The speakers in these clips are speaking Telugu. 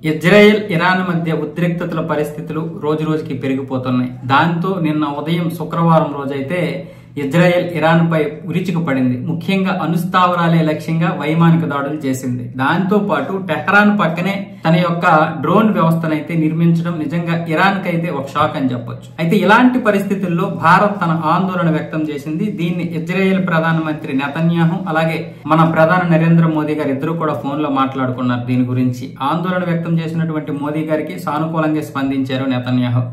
ఇజ్రాయెల్ ఇరాన్ మధ్య ఉద్రిక్తతల పరిస్థితులు రోజురోజుకి పెరిగిపోతున్నాయి. దాంతో నిన్న ఉదయం శుక్రవారం రోజైతే ఇజ్రాయెల్ ఇరాన్ పై విరుచుకుపడింది. ముఖ్యంగా అణుస్థావరాలే లక్ష్యంగా వైమానిక దాడులు చేసింది. దాంతో పాటు టెహ్రాన్ పక్కనే తన యొక్క డ్రోన్ వ్యవస్థనైతే నిర్మించడం నిజంగా ఇరాన్ కైతే ఒక షాక్ అని చెప్పొచ్చు. అయితే ఇలాంటి పరిస్థితుల్లో భారత్ తన ఆందోళన వ్యక్తం చేసింది. దీన్ని ఇజ్రాయెల్ ప్రధానమంత్రి నెతన్యాహు అలాగే మన ప్రధాని నరేంద్ర మోదీ గారు ఇద్దరు కూడా ఫోన్ లో మాట్లాడుకున్నారు. దీని గురించి ఆందోళన వ్యక్తం చేసినటువంటి మోదీ గారికి సానుకూలంగా స్పందించారు నెతన్యాహు.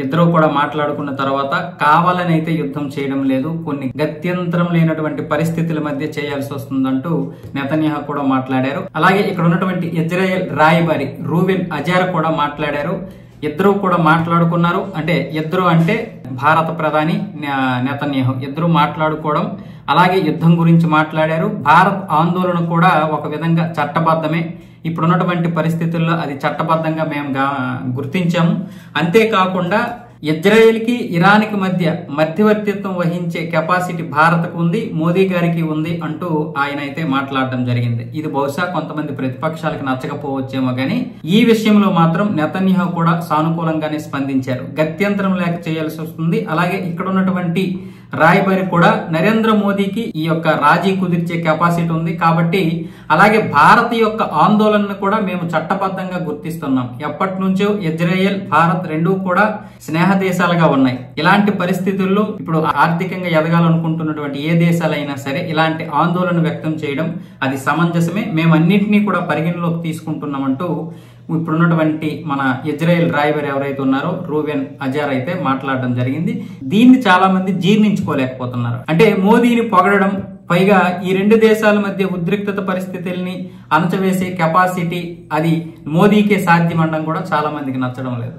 ఇద్దరు కూడా మాట్లాడుకున్న తర్వాత కావాలని అయితే యుద్ధం చేయడం లేదు, కొన్ని గత్యంతరం లేనటువంటి పరిస్థితుల మధ్య చేయాల్సి వస్తుందంటూ నెతన్యాహు కూడా మాట్లాడారు. అలాగే ఇక్కడ ఉన్నటువంటి ఇజ్రాయెల్ రాయబారి రూవెన్ అజార్ కూడా మాట్లాడారు. ఇద్దరు కూడా మాట్లాడుకున్నారు. ఇద్దరు అంటే భారత ప్రధాని నెతన్యాహు ఇద్దరు మాట్లాడుకోవడం, అలాగే యుద్ధం గురించి మాట్లాడారు. భారత్ ఆందోళన కూడా ఒక విధంగా చట్టబద్ధమే. ఇప్పుడున్నటువంటి పరిస్థితుల్లో అది చట్టబద్ధంగా మేము గుర్తించాము. అంతేకాకుండా ఇజ్రాయెల్ కి ఇరాన్ కి మధ్య మధ్యవర్తిత్వం వహించే కెపాసిటీ భారత్కు ఉంది, మోదీ గారికి ఉంది అంటూ ఆయన అయితే మాట్లాడడం జరిగింది. ఇది బహుశా కొంతమంది ప్రతిపక్షాలకు నచ్చకపోవచ్చేమో గానీ ఈ విషయంలో మాత్రం నెతన్యాహు కూడా సానుకూలంగానే స్పందించారు. గత్యంతరం లేక చేయాల్సి వస్తుంది. అలాగే ఇక్కడ ఉన్నటువంటి రాయబారి కూడా నరేంద్ర మోదీకి ఈ యొక్క రాజీ కుదిర్చే కెపాసిటీ ఉంది కాబట్టి, అలాగే భారత్ యొక్క ఆందోళనను కూడా మేము చట్టబద్ధంగా గుర్తిస్తున్నాం. ఎప్పటి నుంచో ఇజ్రాయెల్ భారత్ రెండూ కూడా స్నేహ దేశాలుగా ఉన్నాయి. ఇలాంటి పరిస్థితుల్లో ఇప్పుడు ఆర్థికంగా ఎదగాలనుకుంటున్నటువంటి ఏ దేశాలైనా సరే ఇలాంటి ఆందోళన వ్యక్తం చేయడం అది సమంజసమే. మేము అన్నింటినీ కూడా పరిగణలోకి తీసుకుంటున్నామంటూ ఇప్పుడున్నటువంటి మన ఇజ్రాయెల్ రాయబారి ఎవరైతే ఉన్నారో రూవెన్ అజార్ అయితే మాట్లాడడం జరిగింది. దీన్ని చాలా మంది జీర్ణించుకోలేకపోతున్నారు. మోదీని పొగడడం, పైగా ఈ రెండు దేశాల మధ్య ఉద్రిక్తత పరిస్థితుల్ని అణచవేసే కెపాసిటీ అది మోదీకే సాధ్యమనడం కూడా చాలా మందికి నచ్చడం లేదు.